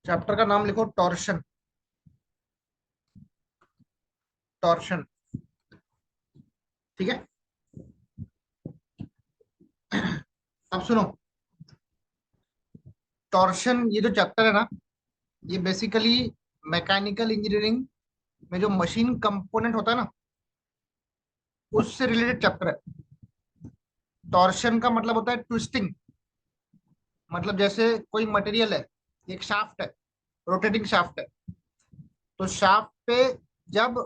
Chapter का नाम लिखो टॉर्शन। टॉर्शन। ठीक है। अब सुनो, टॉर्शन ये जो चैप्टर है ना, ये बेसिकली मैकेनिकल इंजीनियरिंग में जो मशीन कंपोनेंट होता है ना, उससे रिलेटेड चैप्टर है। टॉर्शन का मतलब होता है ट्विस्टिंग। मतलब जैसे कोई मटेरियल है, एक शाफ्ट है, रोटेटिंग शाफ्ट है, तो शाफ्ट पे जब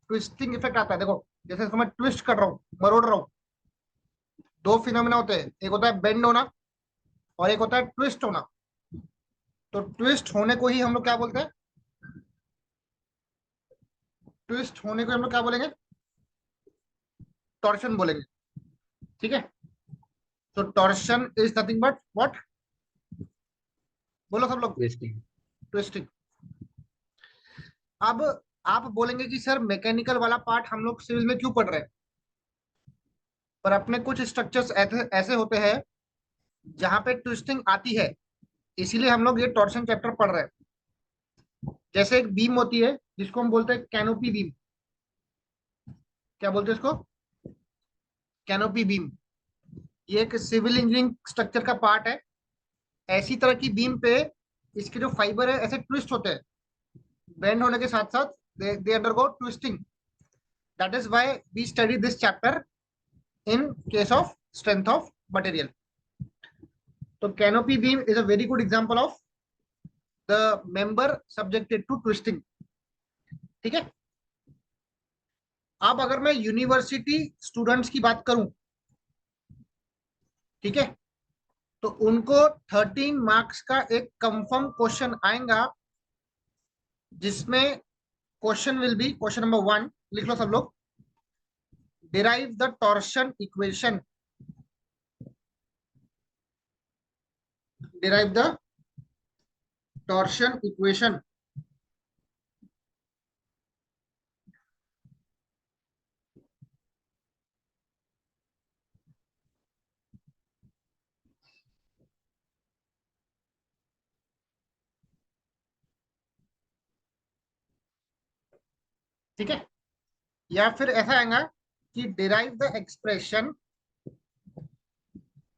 ट्विस्टिंग इफेक्ट आता है, देखो जैसे इसको मैं ट्विस्ट कर रहा हूँ, मरोड़ रहा हूँ, दो फिनोमेना होते हैं, एक होता है बेंड होना और एक होता है ट्विस्ट होना। तो ट्विस्ट होने को ही हम लोग क्या बोलते हैं? ट्विस्ट होने को हम लोग क्या बोलेंगे? टॉर्शन बोलेंगे। ठीक है। तो torsion is nothing but what? बोलो सब लोग। ट्विस्टिंग। ट्विस्टिंग। अब आप बोलेंगे कि सर मैकेनिकल वाला पार्ट हम लोग सिविल में क्यों पढ़ रहे हैं? पर अपने कुछ स्ट्रक्चर्स ऐसे ऐसे होते हैं जहां पे ट्विस्टिंग आती है, इसीलिए हम लोग ये टॉर्शन चैप्टर पढ़ रहे हैं। जैसे एक बीम होती है जिसको हम बोलते हैं कैनोपी बीम। क्या बोलते हैं इसको? Canopy beam. ये एक सिविल इंजीनियरिंग स्ट्रक्चर का पार्ट है। ऐसी तरह की बीम पे इसके जो फाइबर है ऐसे ट्विस्ट होते हैं, बेंड होने के साथ साथ they undergo twisting. That is why we study this chapter in case of strength of material. तो canopy beam is a very good example of the member subjected to twisting. ठीक है। अब अगर मैं यूनिवर्सिटी स्टूडेंट्स की बात करूं, ठीक है, तो उनको 13 मार्क्स का एक कंफर्म क्वेश्चन आएगा, जिसमें question will be question number 1। लिख लो सब लोग। Derive the torsion equation. Derive the torsion equation. ठीक है। या फिर ऐसा आएगा कि derive the expression.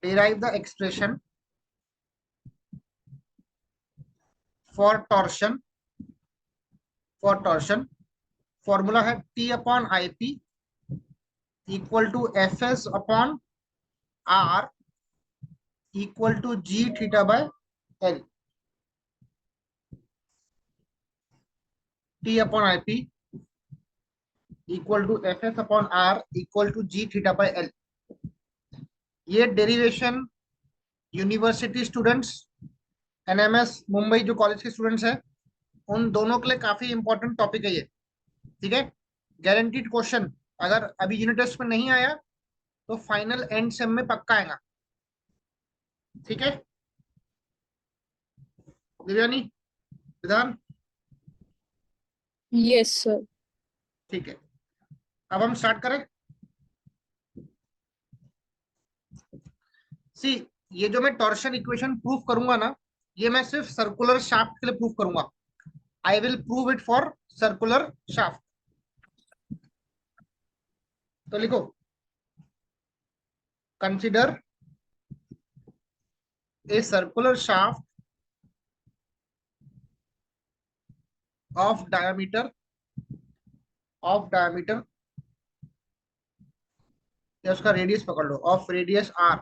Derive the expression for torsion. For torsion formula है T upon I P equal to F S upon R equal to G theta by L. T upon I P equal to F S upon R equal to G theta by L. ये derivation university students, NMS Mumbai जो college के students हैं, उन दोनों के लिए काफी important topic है ये। ठीक है। Guaranteed question. अगर अभी यूनिट टेस्ट में नहीं आया तो फाइनल एंड सेम में पक्का आएगा। ठीक है। दिव्यानी, विधान। Yes sir. ठीक है। अब हम स्टार्ट करें। सी, ये जो मैं टॉर्शन इक्वेशन प्रूव करूंगा ना, ये मैं सिर्फ सर्कुलर शाफ्ट के लिए प्रूव करूंगा। I will prove it for circular shaft. तो लिखो, consider a circular shaft of diameter, of diameter, या उसका रेडियस पकड़ लो, of radius R,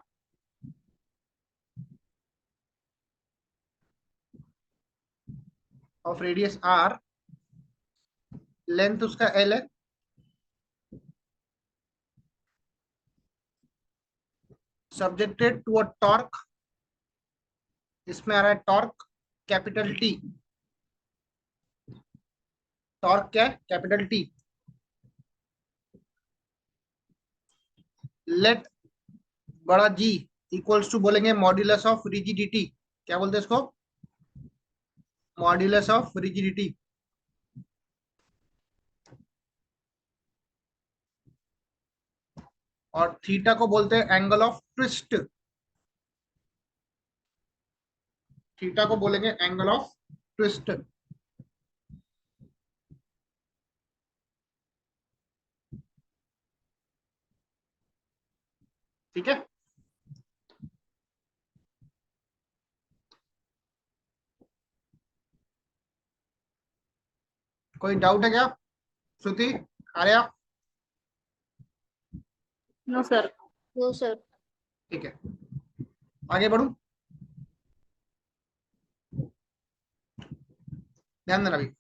of radius R, length उसका एल है, सब्जेक्टेड टू अ टॉर्क। इसमें आ रहा है टॉर्क कैपिटल टी। टॉर्क क्या है? Capital T. लेट बड़ा जी इक्वल्स टू बोलेंगे मॉड्यूलस ऑफ रिजिडिटी। क्या बोलते हैं इसको? Modulus of rigidity. और थीटा को बोलते हैं एंगल ऑफ ट्विस्ट। थीटा को बोलेंगे एंगल ऑफ ट्विस्ट। ठीक है। कोई डाउट है क्या? Shruti, Arya? No sir. No sir. ठीक है, आगे बढ़ू। ध्यान देना अभी।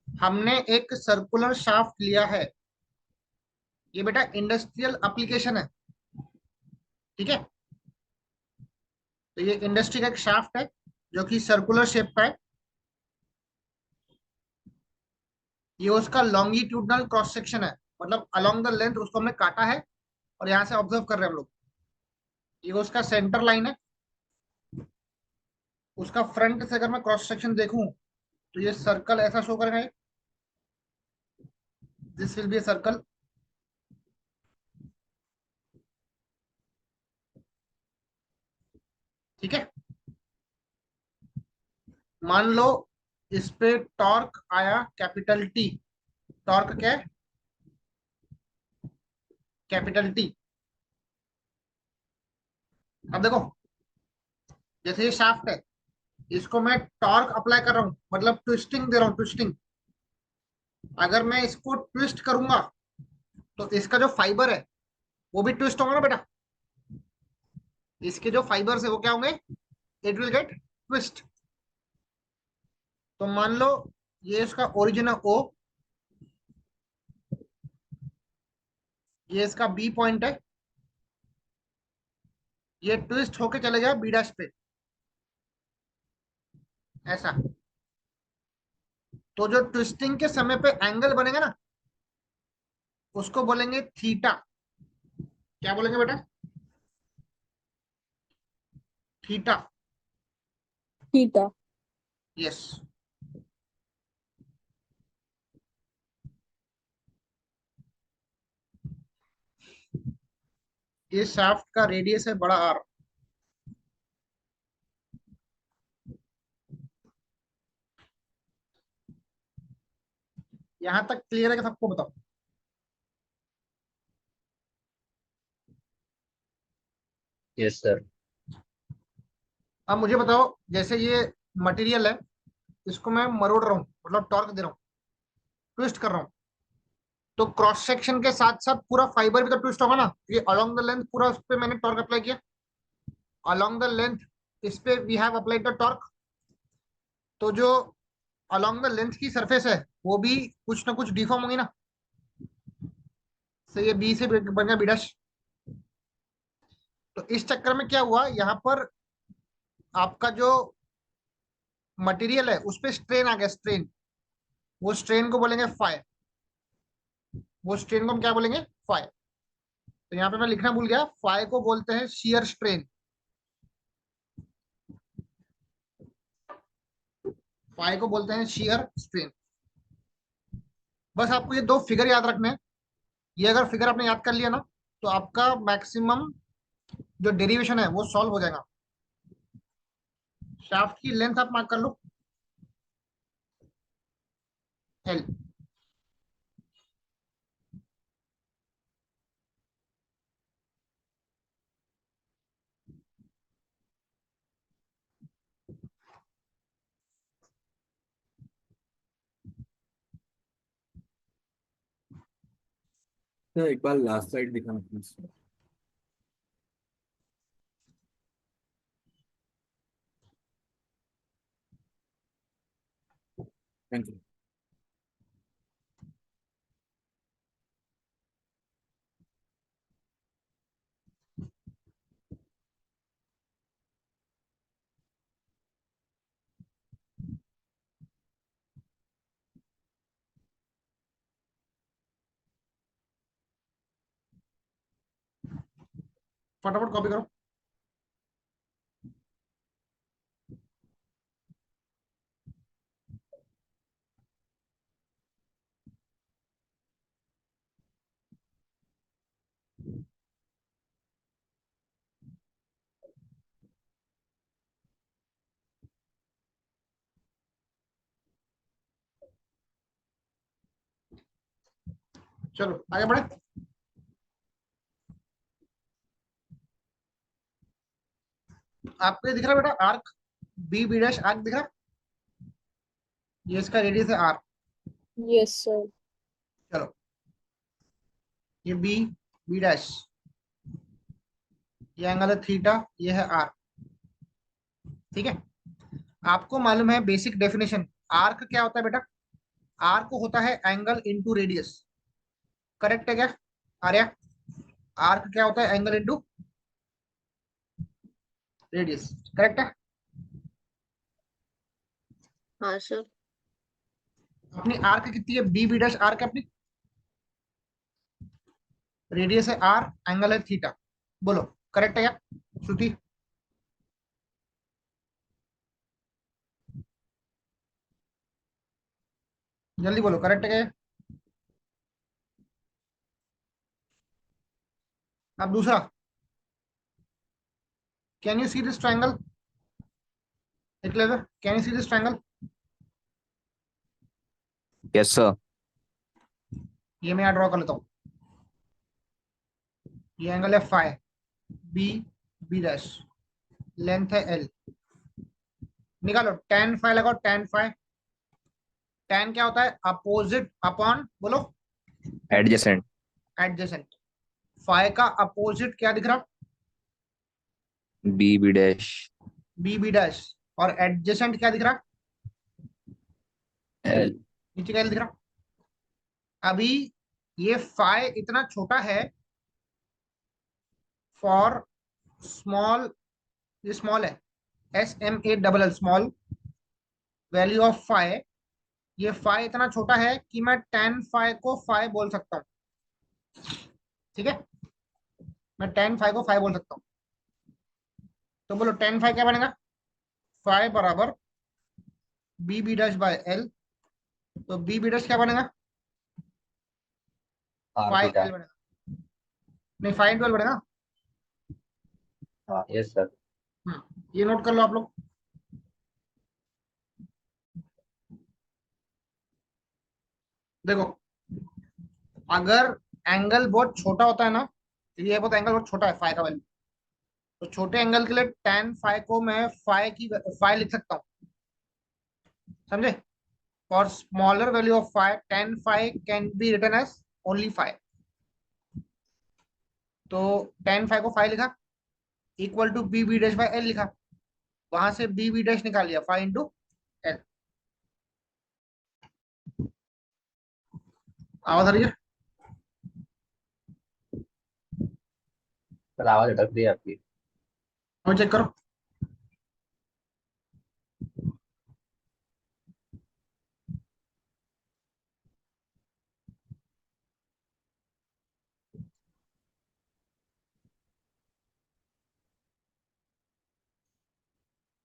हमने एक सर्कुलर शाफ्ट लिया है। ये बेटा इंडस्ट्रियल एप्लीकेशन है। ठीक है। तो ये इंडस्ट्री का एक शाफ्ट है जो कि सर्कुलर शेप का है। ये उसका लॉन्गिट्यूडनल क्रॉस सेक्शन है, मतलब अलोंग द लेंथ उसको हमने काटा है और यहाँ से ऑब्जर्व कर रहे हैं हम लोग। ये उसका सेंटर लाइन है। उसका फ्रंट से अगर मैं क्रॉस सेक्शन देखूं तो ये सर्कल ऐसा शो करेगा। This will be a circle. ठीक है। मान लो इस पे टॉर्क आया कैपिटल टी। टॉर्क क्या है? Capital T. अब देखो, जैसे ये शाफ्ट है, इसको मैं टॉर्क अप्लाई कर रहा हूं, मतलब ट्विस्टिंग दे रहा हूं, ट्विस्टिंग। अगर मैं इसको ट्विस्ट करूंगा तो इसका जो फाइबर है वो भी ट्विस्ट होगा ना बेटा। इसके जो फाइबर्स है वो क्या होंगे? It will get twist. तो मान लो ये इसका ओरिजिन है ओ, ये इसका बी पॉइंट है, ये ट्विस्ट होके चले गया बी डैश पे, ऐसा। तो जो ट्विस्टिंग के समय पे एंगल बनेगा ना, उसको बोलेंगे थीटा। क्या बोलेंगे बेटा? थीटा। थीटा। यस। इस शाफ्ट का रेडियस है बड़ा आर। यहां तक क्लियर है कि सबको? बताओ। Yes sir. अब मुझे बताओ, जैसे ये मटेरियल है, इसको मैं मरोड़ रहा हूँ, मतलब टॉर्क दे रहा हूँ, ट्विस्ट कर रहा हूँ, तो क्रॉस सेक्शन के साथ साथ पूरा फाइबर भी तो ट्विस्ट होगा ना। ये अलोंग द लेंथ पूरा उस पे मैंने टॉर्क अप्लाई किया, अलोंग द लेंथ इस पे we have applied the torque. तो जो अलोंग द लेंथ की सरफेस है वो भी कुछ ना कुछ डिफॉर्म होगी ना। से ये बी से बन गया बी डैश। तो इस चक्कर में क्या हुआ, यहाँ पर आपका जो मटेरियल है उस पर स्ट्रेन आ गया, स्ट्रेन। वो स्ट्रेन को बोलेंगे फाई। वो स्ट्रेन को हम क्या बोलेंगे? फाई। तो यहाँ पे मैं लिखना भूल गया, फाई को बोलते हैं शियर स्ट्रेन। फाई को बोलते हैं शियर स्ट्रेन। बस आपको ये दो फिगर याद रखने हैं। ये अगर फिगर आपने याद कर लिया ना, तो आपका मैक्सिमम जो डेरिवेशन है वो सॉल्व हो जाएगा। शाफ्ट की लेंथ आप मार्क कर लो, एल। सर एक बार लास्ट स्लाइड दिखाना प्लीज। Thank you. फटाफट कॉपी करो। चलो आगे बढ़े। आपको ये दिख रहा है बेटा arc, B B dash arc दिख रहा है, ये इसका रेडियस है आर। Yes, sir. चलो ये बी बी डैश, ये एंगल है थीटा, ये है आर। ठीक है, आपको मालूम है बेसिक डेफिनेशन, आर्क क्या होता है बेटा? आर्क होता है एंगल इनटू रेडियस। करेक्ट है क्या आर्या? आर्क क्या होता है? Angle into radius. करेक्ट है। हाँ सर। अपनी आर्क कितनी है? बी बी डैश आर्क है अपनी, रेडियस है आर, एंगल है थीटा। बोलो करेक्ट है क्या श्रुति? जल्दी बोलो करेक्ट है क्या? अब दूसरा, can you see this triangle? Can you see this triangle? Yes, sir. ये मैं ड्रॉ कर लेता हूँ। ये एंगल है phi, B B dash, length है एल। निकालो tan फाइ, लगाओ tan फाइ। tan क्या होता है? अपोजिट अपॉन, बोलो Adjacent. एडजेसेंट। फाइ का अपोजिट क्या दिख रहा? B B dash. B B dash. और एडजेसेंट क्या दिख रहा? L. नीचे क्या दिख रहा? अभी ये फाइ इतना छोटा है फॉर स्मॉल, ये स्मॉल है, SMA, small value of phi. ये फाइ इतना छोटा है कि मैं tan फाइ को फाइ बोल सकता हूँ। ठीक है, मैं tan फाइ को फाइ बोल सकता हूँ। तो बोलो tan फाइ क्या बनेगा? फाइ बराबर B B dash by L. तो बी बी डैश क्या बनेगा? Are phi theta. एल बनेगा। नहीं, फाइ इंटू एल बनेगा। हाँ यस सर। ये नोट कर लो आप लोग। देखो, अगर एंगल बहुत छोटा होता है ना, तो ये बहुत एंगल बहुत छोटा है फाइ का वैल्यू, तो छोटे एंगल के लिए tan फाइ को मैं फाइ लिख सकता हूँ। समझे? For smaller value of phi, tan phi can be written as only phi. तो tan फाइ को फाइ लिखा, equal to B B dash by L लिखा, वहां से बी बी डैश निकाल लिया, फाइ इंटू एल। आवाज आ रही है? सर आवाज अटक रही है आपकी। अब चेक करो।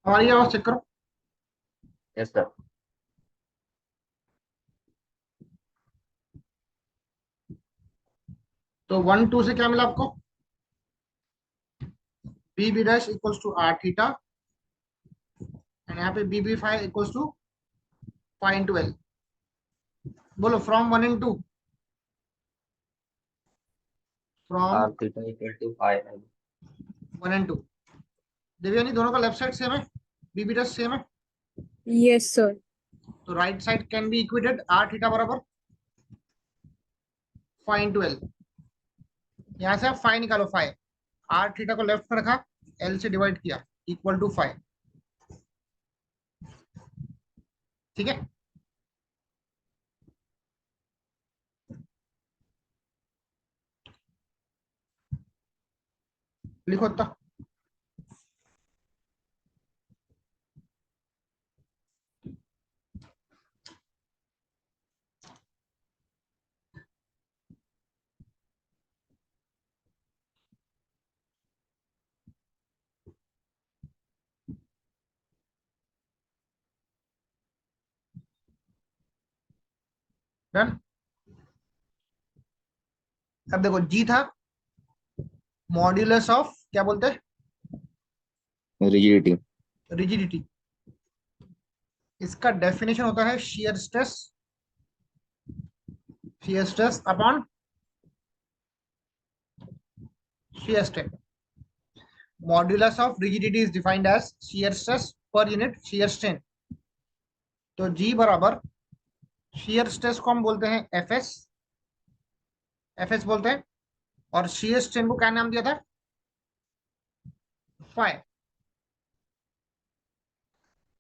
हमारी आवाज चेक करो। Yes sir. तो 1 2 से क्या मिला आपको? B B dash equals to R theta, and यहाँ पे B B phi equals to phi into L. बोलो from 1 and 2, from R theta equal to phi L. 1 and 2। Devyani, दोनों का लेफ्ट साइड सेम है, बी बी डैश सेम है, Yes, sir. तो right side can be equated R theta बराबर phi into L. यहाँ से आप फाइ निकालो, फाइ, आर थीटा को लेफ्ट में रखा, एल से डिवाइड किया, इक्वल टू फाइ। ठीक है, लिखो तो। डन। अब देखो, जी था मॉड्यूलस ऑफ, क्या बोलते हैं, Rigidity. रिजिडिटी। इसका डेफिनेशन होता है shear stress, shear stress upon shear strain. Modulus of rigidity is defined as shear stress per unit shear strain. तो G बराबर shear stress को हम बोलते हैं एफ एस बोलते हैं, और shear strain को क्या नाम दिया था, फाई.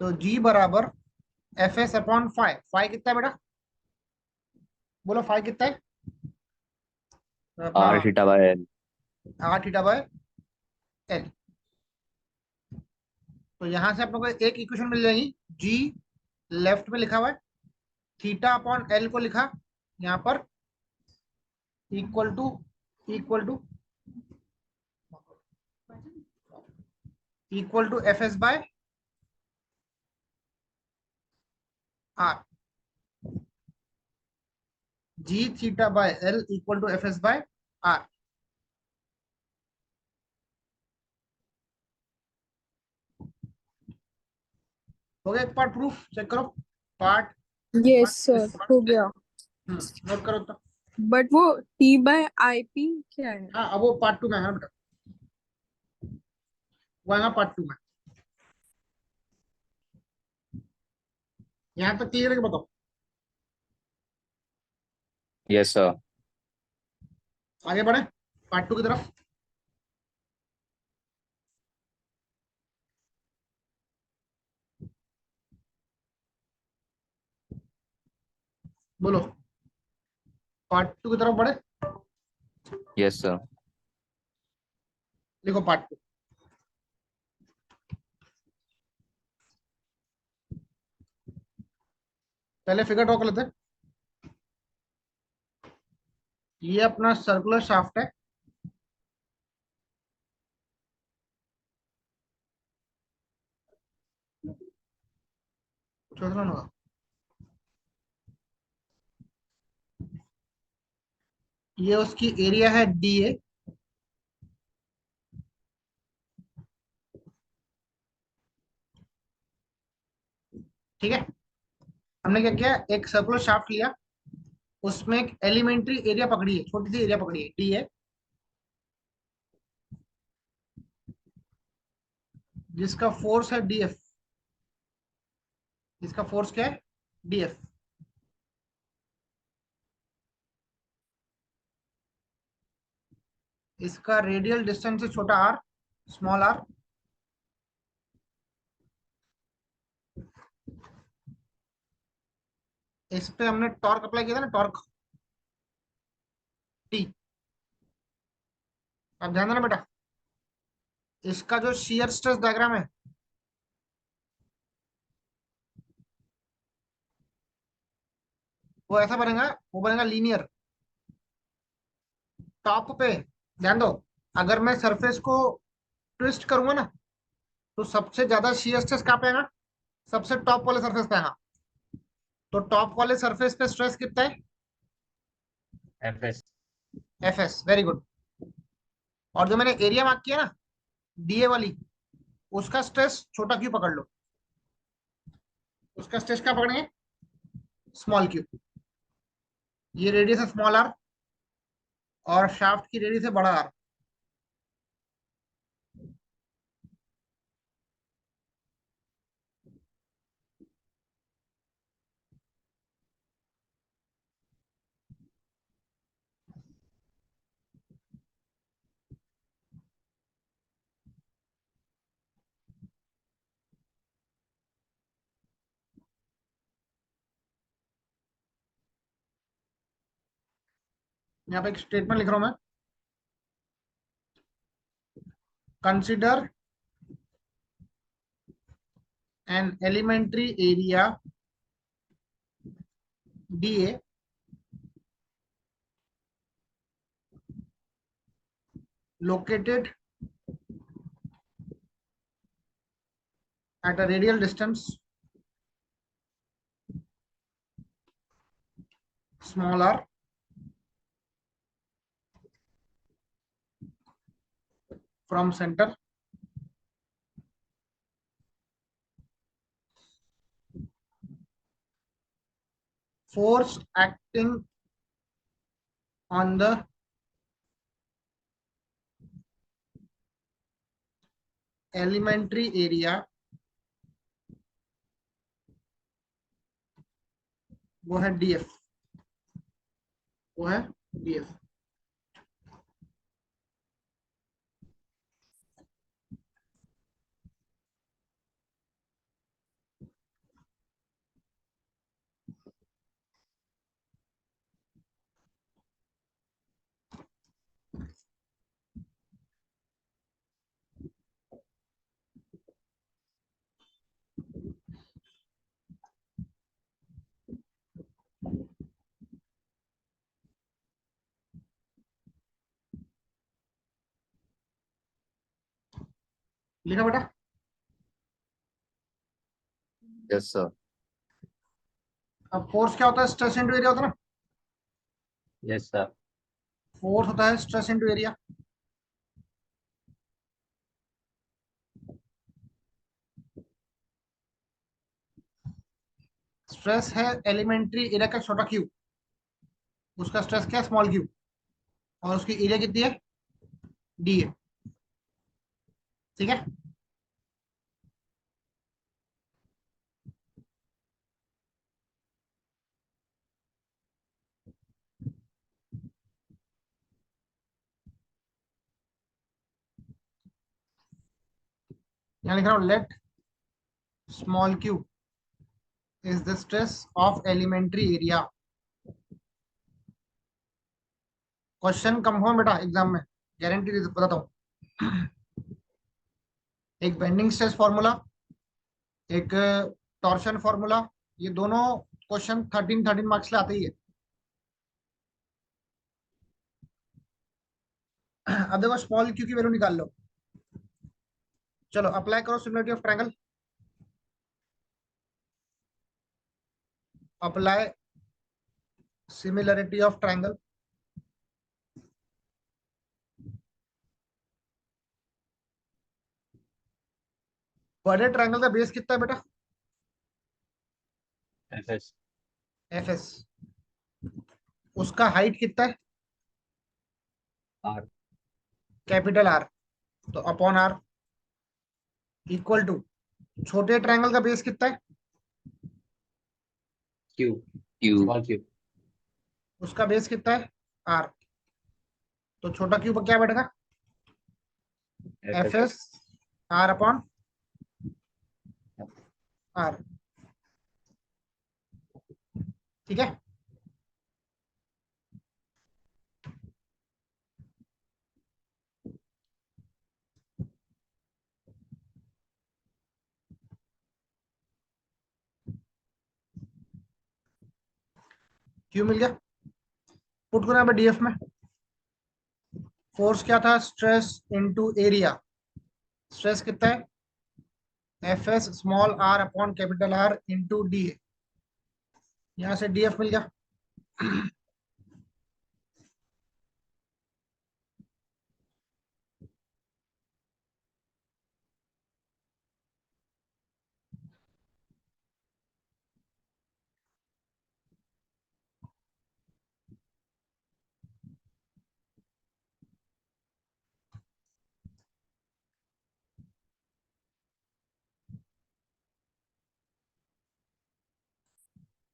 तो G बराबर F S upon phi. Phi कितना है बेटा, बोलो फाई कितना है अपना, R theta by L. R theta by L. तो यहां से आप लोगों को एक इक्वेशन मिल जाएगी. जी लेफ्ट में लिखा हुआ है, थीटा अपॉन एल को लिखा यहाँ पर equal to equal to equal to F S by R. G theta by L equal to F S by R. हो गया एक पार्ट प्रूफ, चेक करो पार्ट. Yes, sir. हो गया. नोट करो तो. But वो T/IP क्या है? हाँ अब वो पार्ट 2 में है बेटा, वो आएगा पार्ट 2 में. यहाँ तक क्लियर है कि बताओ. Yes, sir. आगे बढ़े पार्ट 2 की तरफ. बोलो पार्ट 2 की तरफ बढ़े. Yes, sir. लिखो पार्ट 2. पहले फिगर ड्रॉ कर लेते हैं. ये अपना सर्कुलर शाफ्ट है. सोच रहा होगा. ये उसकी एरिया है डी ए. ठीक है, हमने क्या किया, एक सर्कुलर शाफ्ट लिया, उसमें एक एलिमेंट्री एरिया पकड़ी है, छोटी सी एरिया पकड़ी है डी ए, जिसका फोर्स है डी एफ. इसका फोर्स क्या है, डी एफ. इसका रेडियल डिस्टेंस है छोटा आर, स्मॉल आर. इस पे हमने टॉर्क अप्लाई किया था ना, टॉर्क टी. अब ध्यान देना बेटा, इसका जो शियर स्ट्रेस डायग्राम है, वो ऐसा बनेगा, वो बनेगा लीनियर. टॉप पे ध्यान दो, अगर मैं सरफेस को ट्विस्ट करूंगा ना, तो सबसे ज्यादा शियर स्ट्रेस कहाँ पे आएगा, सबसे टॉप वाले सरफेस पे आएगा. तो टॉप वाले सरफेस पे स्ट्रेस कितना है, F S. F S. Very good. और जो मैंने एरिया मार्क किया ना डीए वाली, उसका स्ट्रेस छोटा क्यू पकड़ लो. उसका स्ट्रेस क्या पकड़ेंगे, स्मॉल क्यू. ये रेडियस है स्मॉल आर, और शाफ्ट की रेडियस है बड़ा आर. यहाँ पे एक स्टेटमेंट लिख रहा हूं मैं. Consider an elementary area DA located at a radial distance small r from center. Force acting on the elementary area वो है डीएफ, वो है डीएफ। लिखा बेटा? Yes, sir. अब फोर्स क्या होता है? स्ट्रेस इंटू एरिया होता है ना। Yes, sir. फोर्स होता है स्ट्रेस इंटू एरिया। स्ट्रेस है एलिमेंट्री एरिया का छोटा क्यू, उसका स्ट्रेस क्या है? स्मॉल क्यू, और उसकी एरिया कितनी है? डी है। ठीक है। यहाँ लिख रहा हूँ let small Q is the stress of elementary area. Question confirm बेटा एग्जाम में, गारंटी बताता हूँ। एक बेंडिंग स्ट्रेस फॉर्मूला, एक टॉर्शन फॉर्मूला, ये दोनों क्वेश्चन 13 मार्क्स ले आते ही है। अब देखो स्मॉल क्यू की वैल्यू निकाल लो। चलो अप्लाई करो similarity of triangle. Apply similarity of triangle. बड़े ट्रायंगल का बेस कितना है बेटा? FS. F S. उसका हाइट कितना है? R. कैपिटल आर, तो अपॉन आर इक्वल टू छोटे ट्रायंगल का बेस कितना है? Q. Q. Small Q. उसका बेस कितना है? आर, तो छोटा क्यूब क्या बैठेगा? F FS. S R upon R. ठीक है। क्यू मिल गया। पुट करो यहाँ पे डीएफ में। फोर्स क्या था? Stress into area. स्ट्रेस कितना है? F S small R upon capital R into D A. यहां से डीएफ मिल गया।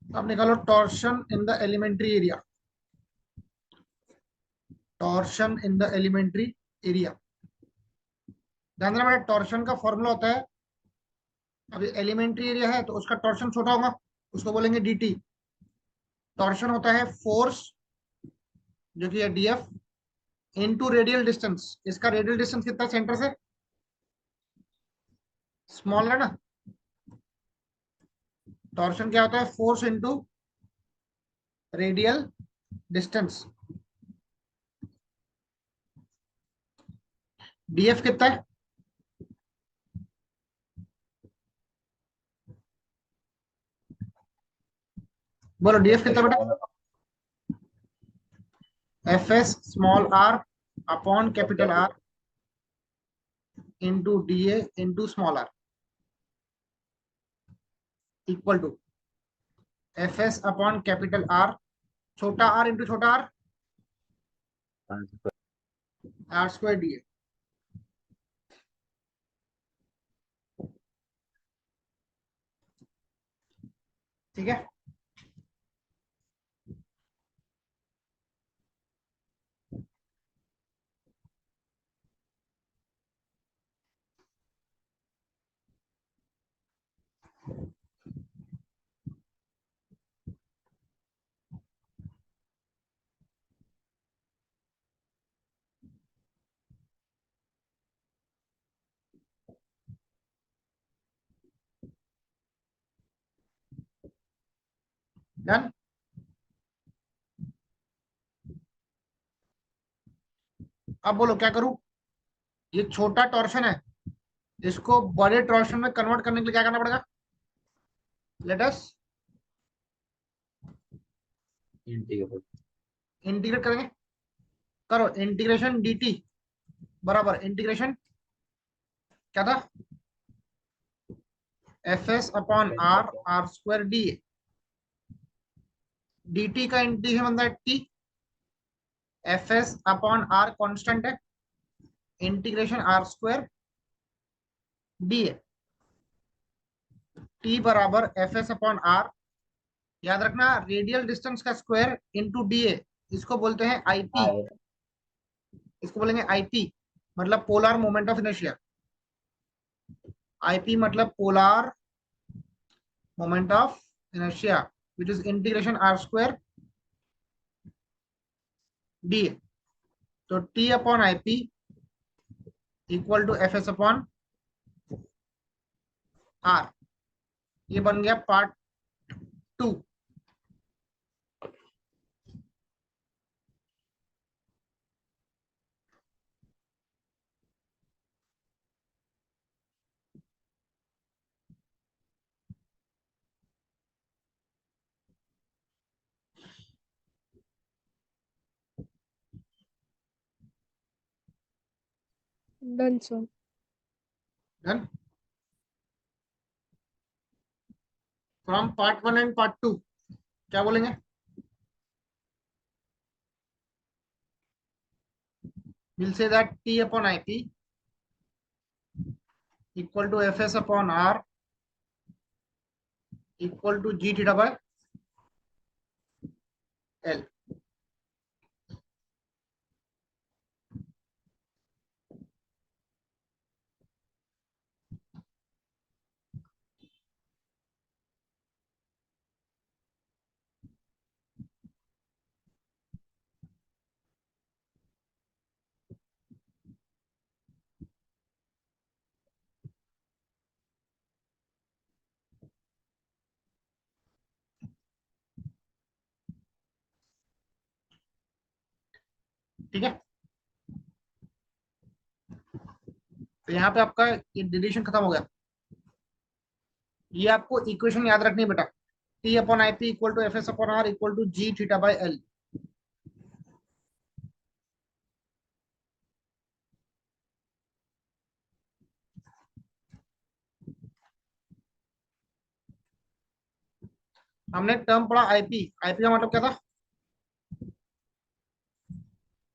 अब निकालो torsion in the elementary area. Torsion in the elementary area. ध्यान देना बेटा, टॉर्शन का फॉर्मूला होता है, अभी एलिमेंट्री एरिया है तो उसका टॉर्शन छोटा होगा, उसको बोलेंगे डीटी। टॉर्शन होता है फोर्स जो कि है डीएफ इनटू रेडियल डिस्टेंस। इसका रेडियल डिस्टेंस कितना है सेंटर से? स्मॉल है ना। टॉर्शन क्या होता है? Force into radial distance. DF कितना है? बोलो डीएफ कितना बेटा? F S small R upon capital R into D A into small R equal to F S upon capital R छोटा आर इंटू छोटा R, R square D A. ठीक है। Done. अब बोलो क्या करूं। ये छोटा टॉर्शन है, इसको बड़े टॉर्शन में कन्वर्ट करने के लिए क्या करना पड़ेगा। Let us integrate. इंटीग्रेट करेंगे। करो इंटीग्रेशन dt बराबर इंटीग्रेशन क्या था, F S upon R R square D. dt का इंटीग्रेशन बनता है t, F S upon R constant है, इंटीग्रेशन आर स्क्वायर डी है। t बराबर एफ एस अपॉन आर, याद रखना रेडियल डिस्टेंस का स्क्वायर इंटू डी ए, इसको बोलते हैं आईपी। आई। इसको बोलेंगे आईपी, मतलब polar moment of inertia. IP मतलब polar moment of inertia which is integration R square D. तो T upon IP equal to F S upon R. ये बन गया part 2। Done sir. Done. From part 1 and part 2 क्या बोलेंगे। we'll say that t upon ip equal to fs upon r equal to g theta by l। ठीक है। तो यहाँ पे आपका ये डिलीशन खत्म हो गया। ये आपको इक्वेशन याद रखनी है बेटा, T upon I P equal to F S upon R equal to G theta by L. हमने टर्म पढ़ा आईपी। आईपी का मतलब क्या था,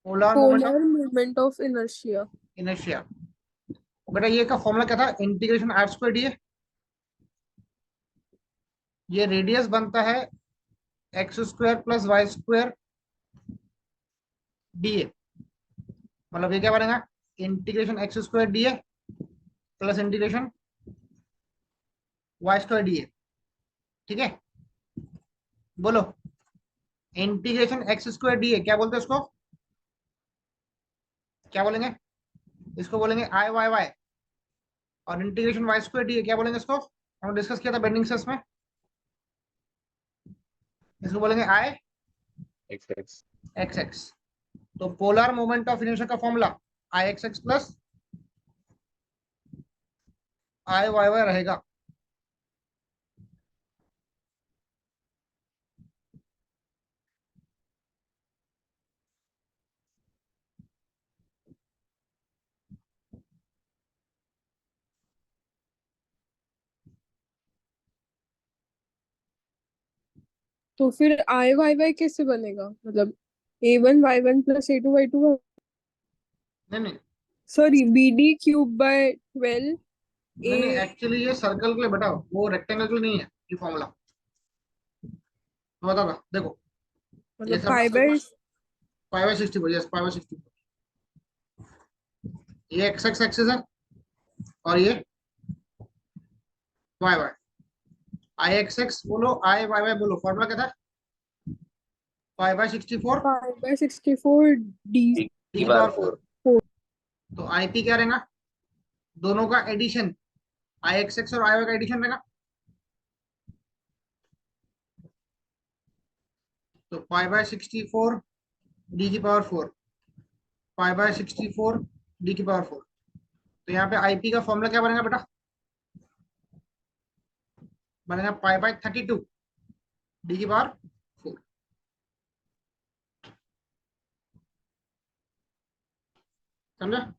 polar moment of polar moment of inertia. Inertia. बेटा ये का फॉर्मूला क्या था, इंटीग्रेशन आर स्क्वायर डी। ये रेडियस बनता है X square plus Y square D A. मतलब ये क्या बनेगा, integration X square D A plus integration Y square D A. ठीक है। बोलो integration X square D A क्या बोलते हैं इसको, क्या बोलेंगे। इसको बोलेंगे आई वाई वाई। और integration Y square D A क्या बोलेंगे इसको, हमने डिस्कस किया था बेंडिंग स्ट्रेस में। इसको बोलेंगे I X X. X X. तो पोलर मोमेंट ऑफ इनर्शिया का formula I X X plus I Y Y रहेगा। तो फिर आई वाई वाई कैसे बनेगा, मतलब a1 y1 plus a2 y2। नहीं नहीं सॉरी, bd³ बाय नहीं नहीं, a। एक्चुअली ये सर्कल के लिए बेटा, वो रेक्टेंगल के लिए नहीं है ये फॉर्मूला। तो बता था देखो, ये मतलब सब पाई बाय 5/64, यस 5/64। ये एक्स एक्स एक्सिस है और ये वाई वाई। आई एक्स एक्स बोलो, आई वाई वाई बोलो, फॉर्मूला क्या था? 5/64 pi by 64 D D D की बार पावर 4। 4. तो आई पी क्या रहेगा? दोनों का एडिशन, आई एक्स एक्स और आई वाई का एडिशन रहेगा। तो 5/64 डी की पावर 4, 5/64 डी की पावर 4। तो यहाँ पे आईपी का फॉर्मूला क्या बनेगा बेटा? बनेगा 5/32 डी की पावर 4। समझा?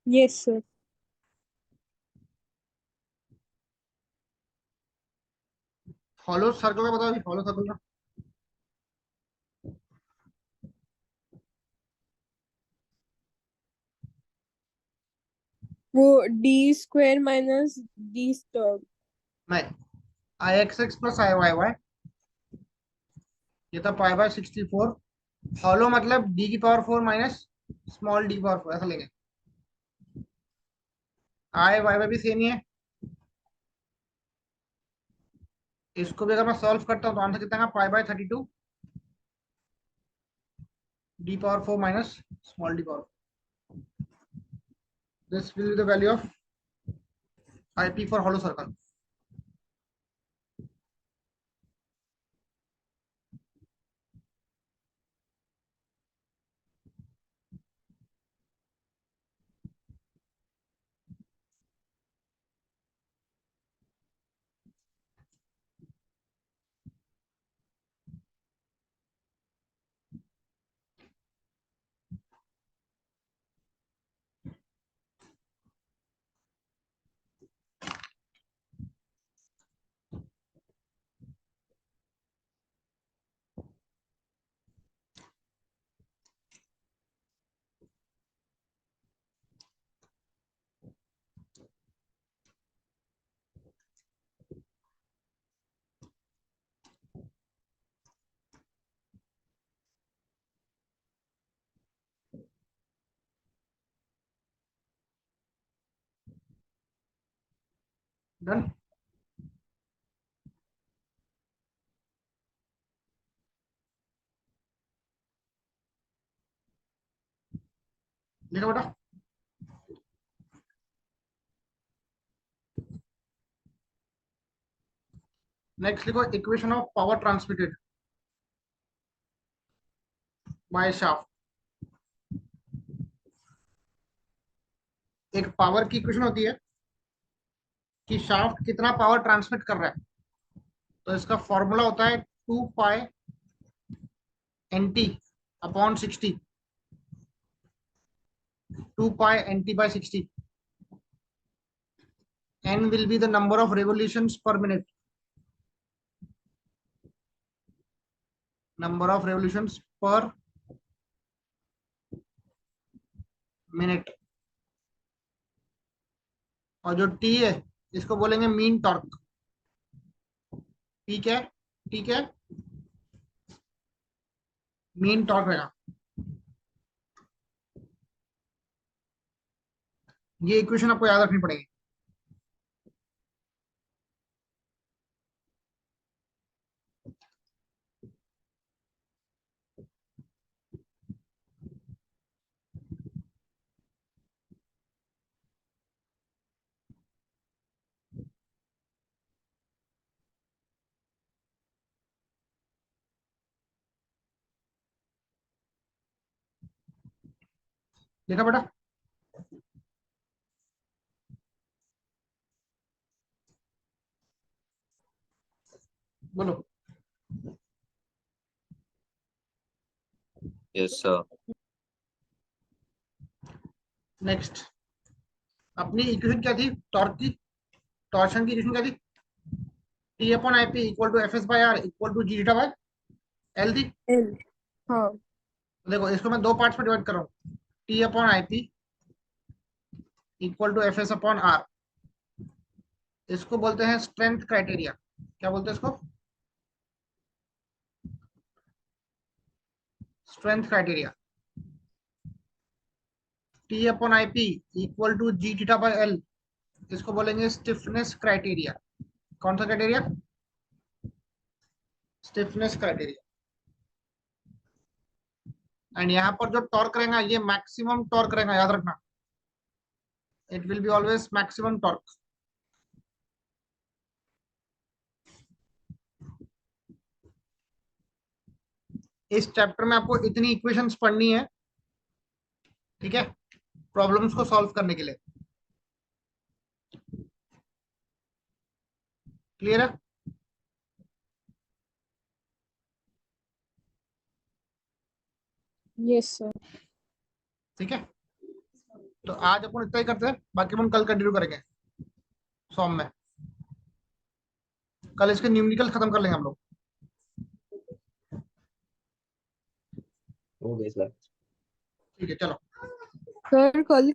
Yes sir. फॉलो सर्कल का बताओ, फॉलो सर्कल का। वो D square minus D stock. नहीं, आई X X plus I Y Y, ये था 5/64। फॉलो मतलब डी की पावर 4 माइनस स्मॉल डी की पावर 4, ऐसा लेंगे। आई वाई वाई भी सेम ही है। इसको भी अगर मैं सॉल्व करता हूँ तो आंसर कितना? 5/32 D power 4 minus small D power. This will be the value of IP for hollow circle. Done. लिखो बेटा। नेक्स्ट लिखो equation of power transmitted by shaft. एक पावर की इक्वेशन होती है कि शाफ्ट कितना पावर ट्रांसमिट कर रहा है। तो इसका फॉर्मूला होता है 2π NT/60, 2π NT/60। N will be the number of revolutions per minute, number of revolutions per minute। और जो T है इसको बोलेंगे मीन टॉर्क। ठीक है, ठीक है, मीन टॉर्क रहेगा। ये इक्वेशन आपको याद रखनी पड़ेगी। देखा बेटा? बोलो। Yes, sir. नेक्स्ट, अपनी इक्वेशन क्या थी टॉर्क की? टॉर्शन की इक्वेशन क्या थी? T upon I P equal to F S by R equal to G theta by L दी। एल। हाँ। देखो इसको मैं दो पार्ट्स में डिवाइड कर रहा हूँ, T upon I P equal to F S upon R. इसको बोलते हैं स्ट्रेंथ क्राइटेरिया। क्या बोलते हैं इसको? Strength criteria. T upon I P equal to G theta by L, इसको बोलेंगे स्टिफनेस क्राइटेरिया। कौन सा क्राइटेरिया? Stiffness criteria. एंड यहाँ पर जो टॉर्क रहेगा ये मैक्सिमम टॉर्क रहेगा, याद रखना, it will be always maximum torque. इस चैप्टर में आपको इतनी इक्वेशंस पढ़नी है, ठीक है, प्रॉब्लम्स को सॉल्व करने के लिए। क्लियर है? Yes sir. ठीक है, तो आज अपन इतना ही करते हैं, बाकी अपन कल कंटिन्यू करेंगे सोम में। कल इसके न्यूमेरिकल खत्म कर लेंगे हम लोग। हो गए सर। ठीक है चलो। सर कल